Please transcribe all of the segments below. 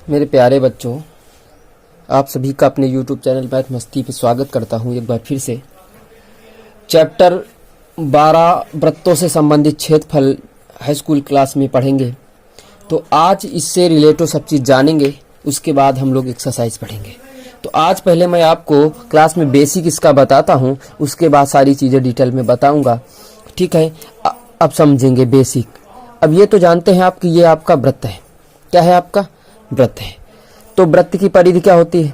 मेरे प्यारे बच्चों, आप सभी का अपने YouTube चैनल मैथ मस्ती पे स्वागत करता हूँ। एक बार फिर से चैप्टर 12 वृत्तों से संबंधित क्षेत्रफल हाई स्कूल क्लास में पढ़ेंगे। तो आज इससे रिलेटेड सब चीज़ जानेंगे, उसके बाद हम लोग एक्सरसाइज पढ़ेंगे। तो आज पहले मैं आपको क्लास में बेसिक इसका बताता हूँ, उसके बाद सारी चीज़ें डिटेल में बताऊँगा। ठीक है, अब समझेंगे बेसिक। अब ये तो जानते हैं आप कि ये आपका वृत्त है। क्या है? आपका वृत्त है। तो वृत्त की परिधि क्या होती है?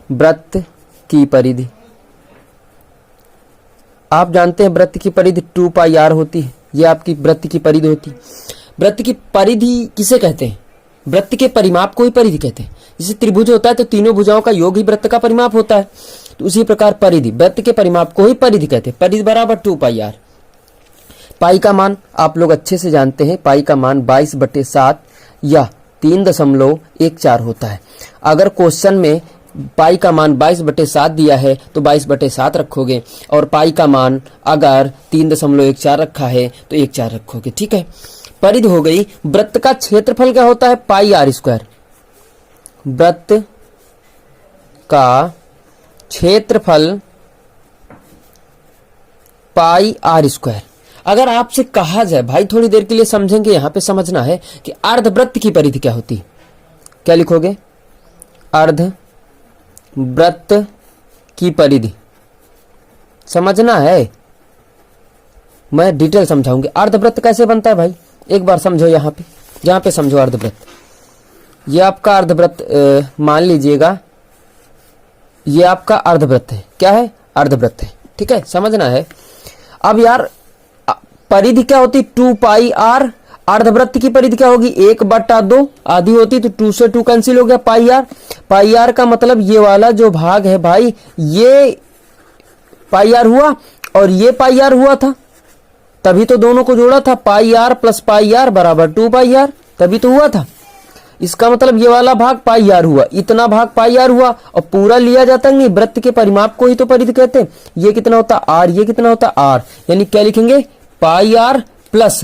वृत्त की परिधि आप जानते हैं, वृत्त की परिधि 2 पाई r होती है। ये आपकी वृत्त की परिधि होती है। वृत्त की परिधि किसे कहते हैं? वृत्त के परिमाप को ही परिधि कहते हैं। जैसे त्रिभुज होता है तो तीनों भुजाओं का योग ही वृत्त का परिमाप होता है, तो उसी प्रकार परिधि, वृत्त के परिमाप को ही परिधि कहते हैं। परिधि बराबर 2 पाई r। पाई का मान आप लोग अच्छे से जानते हैं, पाई का मान 22/7 या 3.14 होता है। अगर क्वेश्चन में पाई का मान 22/7 दिया है तो 22/7 रखोगे, और पाई का मान अगर 3.14 रखा है तो 14 रखोगे। ठीक है, परिधि हो गई। वृत्त का क्षेत्रफल क्या होता है? पाई r स्क्वायर। वृत्त का क्षेत्रफल पाई r स्क्वायर। अगर आपसे कहा जाए, भाई थोड़ी देर के लिए समझेंगे, यहां पे समझना है कि अर्धवृत्त की परिधि क्या होती है। क्या लिखोगे? अर्धवृत्त की परिधि समझना है, मैं डिटेल समझाऊंगी। अर्धवृत्त कैसे बनता है भाई, एक बार समझो। यहां पे समझो अर्धवृत्त। ये आपका अर्धवृत्त मान लीजिएगा, ये आपका अर्धवृत्त है। क्या है? अर्धवृत्त है। ठीक है, समझना है। अब यार परिधि क्या होती? 2 पाई r। अर्धवृत्त की परिधि क्या होगी? 1/2 आधी होती, तो 2 से 2 कैंसिल हो गया, पाई r। पाई r का मतलब ये वाला जो भाग है भाई, ये पाई r हुआ और ये पाई r हुआ था, तभी तो दोनों को जोड़ा था। पाई r प्लस पाई r बराबर 2 पाई r, तभी तो हुआ था। इसका मतलब ये वाला भाग पाई r हुआ, इतना भाग पाई r हुआ, और पूरा लिया जाता नहीं। वृत्त के परिमाप को ही तो परिधि कहते हैं। ये कितना होता? r, ये कितना होता? r। यानी क्या लिखेंगे? पाई r प्लस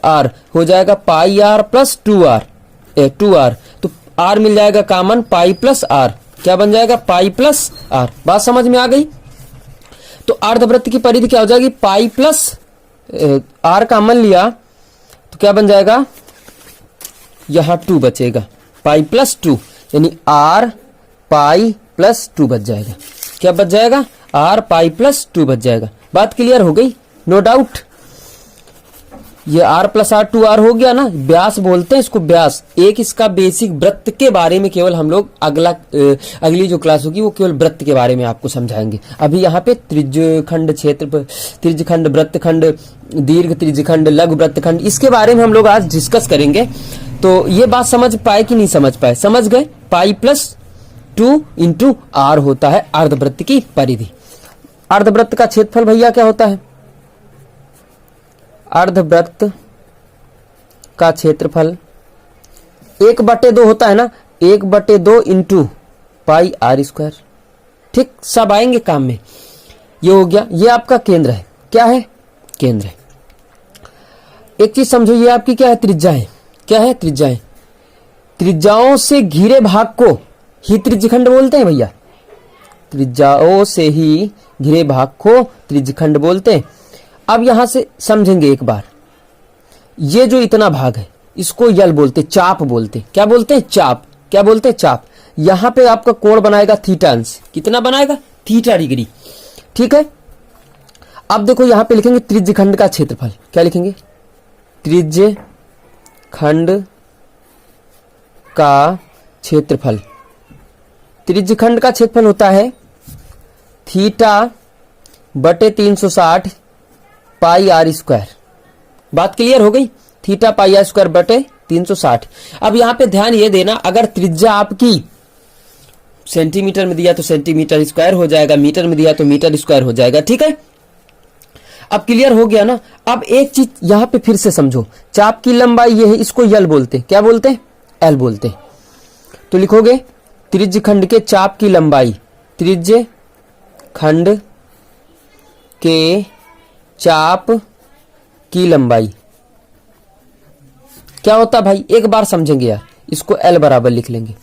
r हो जाएगा पाई r प्लस 2r। तो r मिल जाएगा कॉमन, पाई प्लस r क्या बन जाएगा? Pi plus r। बात समझ में आ गई? तो अर्धवृत्त की परिधि क्या हो जाएगी? पाई प्लस r कॉमन लिया तो क्या बन जाएगा? यहां 2 बचेगा, पाई प्लस 2, यानी r पाई प्लस 2 बच जाएगा। क्या बच जाएगा? r पाई प्लस 2 बच जाएगा। बात क्लियर हो गई? No doubt. ये r प्लस r 2r हो गया ना, व्यास बोलते हैं इसको, व्यास। एक इसका बेसिक वृत्त के बारे में केवल हम लोग अगली जो क्लास होगी वो केवल वृत्त के बारे में आपको समझाएंगे। अभी यहाँ पे त्रिज्यखंड, क्षेत्र त्रिज्यखंड, वृत्तखंड, दीर्घ त्रिज्यखंड, लघु वृत्तखंड, इसके बारे में हम लोग आज डिस्कस करेंगे। तो ये बात समझ पाए कि नहीं समझ पाए? समझ गए? पाई प्लस 2 इंटू r होता है अर्धवृत्त की परिधि। अर्धवृत्त का क्षेत्रफल भैया क्या होता है? अर्धवृत्त का क्षेत्रफल 1/2 होता है ना, 1/2 इंटू पाई r स्क्वायर। ठीक, सब आएंगे काम में। ये हो गया, ये आपका केंद्र है। क्या है? केंद्र है। एक चीज समझो, ये आपकी क्या है? त्रिज्या है। क्या है? त्रिज्या है। त्रिज्याओं से घिरे भाग को ही त्रिज्यखंड बोलते हैं भैया। त्रिज्याओं से ही घिरे भाग को त्रिज्यखंड बोलते हैं। अब यहां से समझेंगे एक बार, ये जो इतना भाग है इसको यल बोलते, चाप बोलते। क्या बोलते हैं? चाप। क्या बोलते हैं? चाप। यहां पे आपका कोण बनाएगा थीटा अंश। कितना बनाएगा? Theta degree. ठीक है, अब देखो यहां पे लिखेंगे त्रिज्यखंड का क्षेत्रफल। क्या लिखेंगे? त्रिज्यखंड का क्षेत्रफल। त्रिज्यखंड का क्षेत्रफल होता है θ/360 पाई r स्क्वायर। बात क्लियर हो गई? थीटा पाई r स्क्वायर बटे 360। अब यहां पे ध्यान ये देना, अगर त्रिज्या आपकी सेंटीमीटर में दिया तो सेंटीमीटर स्क्वायर हो जाएगा, मीटर में दिया तो मीटर स्क्वायर हो जाएगा। ठीक है, अब क्लियर हो गया ना। अब एक चीज यहां पे फिर से समझो, चाप की लंबाई ये है, इसको यल बोलते। क्या बोलते हैं? एल बोलते। तो लिखोगे त्रिज्यखंड के चाप की लंबाई, त्रिज्यखंड के चाप की लंबाई क्या होता भाई? एक बार समझेंगे यार, इसको L बराबर लिख लेंगे।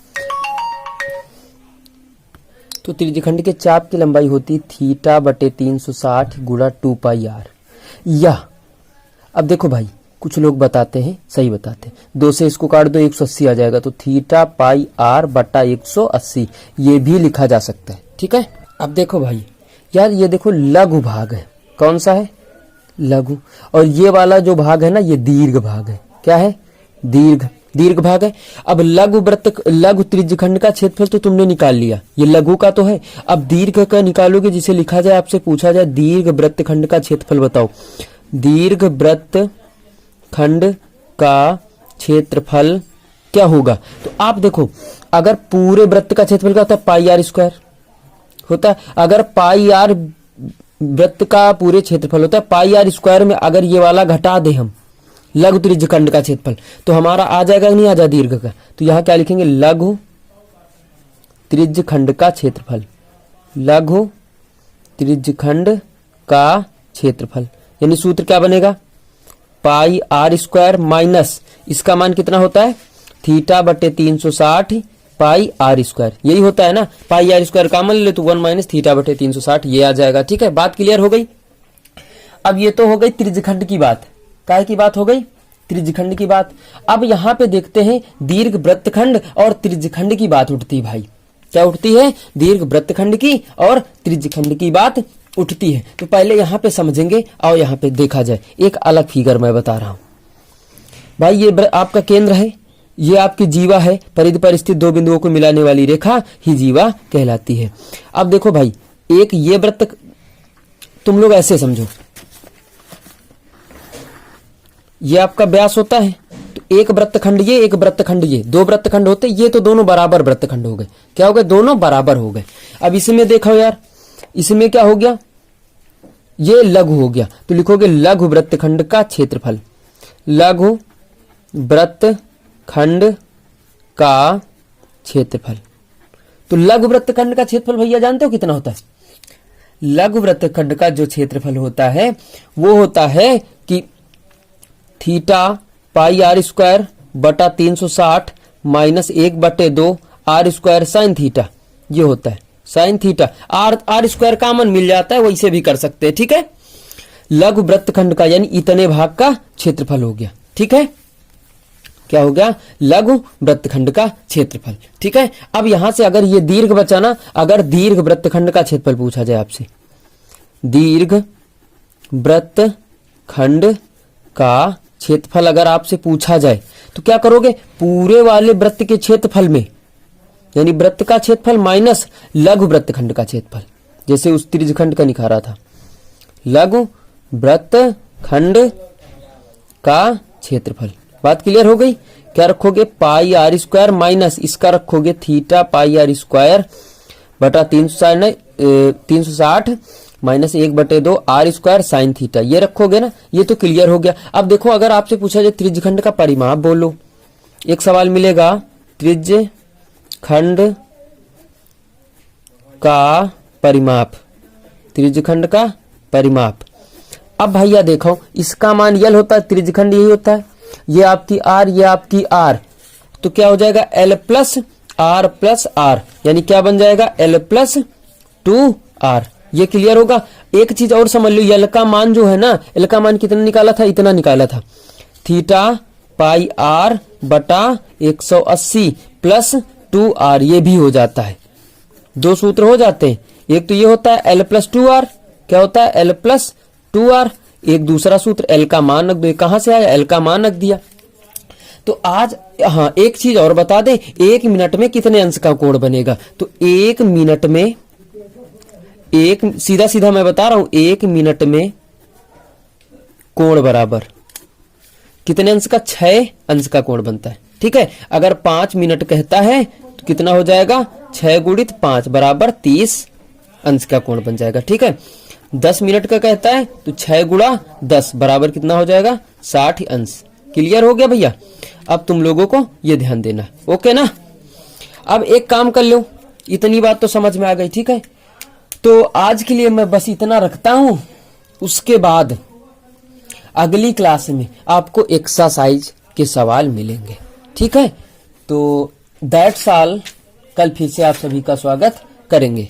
तो त्रिज्यखंड के चाप की लंबाई होती थीटा बटे 360 गुणा 2 पाई आर। या अब देखो भाई, कुछ लोग बताते हैं, सही बताते हैं, 2 से इसको काट दो 180 आ जाएगा, तो थीटा पाई आर बटा 180 ये भी लिखा जा सकता है। ठीक है। अब देखो भाई यार, ये देखो लघु भाग है। कौन सा है? लघु। और ये वाला जो भाग है ना, ये दीर्घ भाग है। क्या है? दीर्घ भाग है। अब लघु त्रिज्यखंड का क्षेत्रफल तो तुमने निकाल लिया, ये लघु का तो है। अब दीर्घ का निकालोगे, जिसे लिखा जाए, आपसे पूछा जाए दीर्घ वृत्तखंड का क्षेत्रफल बताओ। दीर्घ वृत्तखंड का क्षेत्रफल क्या होगा? तो आप देखो, अगर पूरे वृत्त का क्षेत्रफल क्या होता है? पाई आर स्क्वायर होता है। अगर पाई आर वृत्त का पूरे क्षेत्रफल होता है, पाई आर स्क्वायर में अगर ये वाला घटा दे हम लघु त्रिज्यखंड का क्षेत्रफल, तो हमारा आ जाएगा नहीं आ जाए दीर्घ का। तो यहां क्या लिखेंगे? लघु त्रिज्यखंड का क्षेत्रफल। लघु त्रिज्यखंड का क्षेत्रफल यानी सूत्र क्या बनेगा? पाई आर स्क्वायर माइनस इसका मान कितना होता है? थीटा बटे 360 पाई आर स्क्वायर, यही होता है ना। पाई आर स्क्वायर कॉमन ले तो 1 माइनस थीटा बटे 360 ये आ जाएगा। ठीक है, बात क्लियर हो गई। अब ये तो हो गई त्रिज्यखंड की बात। काय की बात हो गई? त्रिज्यखंड की बात। अब यहां पे देखते हैं दीर्घ वृत्तखंड और त्रिज्यखंड की बात उठती है भाई। क्या उठती है? दीर्घ वृत्तखंड की और त्रिज्यखंड की बात उठती है। तो पहले यहां पे समझेंगे और यहां पे देखा जाए। एक अलग फिगर मैं बता रहा हूं भाई, ये आपका केंद्र है, ये आपकी जीवा है। परिधि पर स्थित 2 बिंदुओं को मिलाने वाली रेखा ही जीवा कहलाती है। अब देखो भाई, एक ये वृत्त, तुम लोग ऐसे समझो, ये आपका व्यास होता है, तो एक वृत्तखंड ये, एक वृत्तखंड ये, 2 वृत्तखंड होते, ये तो दोनों बराबर वृत्तखंड हो गए। क्या हो गए? दोनों बराबर हो गए। अब इसमें देखो यार, इसमें क्या हो गया? ये लघु हो गया, तो लिखोगे लघु वृत्तखंड का क्षेत्रफल। लघु वृत्तखंड का क्षेत्रफल। तो लघु वृत्तखंड का क्षेत्रफल भैया जानते हो कितना होता है? लघु वृत्तखंड का जो क्षेत्रफल होता है वो होता है कि थीटा पाई आर स्क्वायर बटा 360 minus 1/2 R square sine theta, ये होता है sine theta. R square common मिल जाता है, वैसे भी कर सकते हैं। ठीक है, लघु वृत्तखंड का यानी इतने भाग का क्षेत्रफल हो गया। ठीक है, क्या हो गया? लघु वृत्तखंड का क्षेत्रफल। ठीक है, अब यहां से अगर ये दीर्घ बचाना, अगर दीर्घ वृत्तखंड का क्षेत्रफल पूछा जाए आपसे, दीर्घ वृत्तखंड का क्षेत्रफल अगर आपसे पूछा जाए, तो क्या करोगे? पूरे वाले वृत्त के क्षेत्रफल में, यानी वृत्त का क्षेत्रफल माइनस लघु वृत्तखंड का क्षेत्रफल, जैसे उस त्रिज्यखंड का निकाला था, लघु वृत्तखंड का क्षेत्रफल। बात क्लियर हो गई? क्या रखोगे? पाई आर स्क्वायर माइनस इसका रखोगे थीटा पाई आर स्क्वायर बटा 360 minus 1/2 R square sine theta, ये रखोगे ना। ये तो क्लियर हो गया। अब देखो, अगर आपसे पूछा जाए त्रिज्यखंड का परिमाप बोलो, एक सवाल मिलेगा, त्रिज्यखंड का परिमाप, त्रिज्यखंड का परिमाप। अब भैया देखो, इसका मान यल होता है, त्रिज्यखंड यही होता है, ये आपकी आर, ये आपकी आर, तो क्या हो जाएगा? L प्लस आर, यानी क्या बन जाएगा? L plus 2R। ये क्लियर होगा। एक चीज और समझ लो, यल का मान जो है ना, एल का मान कितना निकाला था? इतना निकाला था, थीटा पाई आर बटा 180 प्लस 2R, ये भी हो जाता है। 2 सूत्र हो जाते हैं, एक तो ये होता है L प्लस 2R, क्या होता है? L plus 2R। एक दूसरा सूत्र L का मान रख दो, कहां से आया? L का मान रख दिया। तो आज हाँ, एक चीज और बता दें, 1 मिनट में कितने अंश का कोण बनेगा? तो 1 मिनट में, एक सीधा सीधा मैं बता रहा हूं, 1 मिनट में कोण बराबर कितने अंश का? 6 अंश का कोण बनता है। ठीक है, अगर 5 मिनट कहता है तो कितना हो जाएगा? 6 गुणित 5 बराबर 30 अंश का कोण बन जाएगा। ठीक है, 10 मिनट का कहता है तो 6 गुणा 10 बराबर कितना हो जाएगा? 60 अंश। क्लियर हो गया भैया? अब तुम लोगों को ये ध्यान देना, ओके ना। अब एक काम कर लो, इतनी बात तो समझ में आ गई। ठीक है, तो आज के लिए मैं बस इतना रखता हूं। उसके बाद अगली क्लास में आपको एक्सरसाइज के सवाल मिलेंगे। ठीक है, तो दैट्स ऑल, कल फिर से आप सभी का स्वागत करेंगे।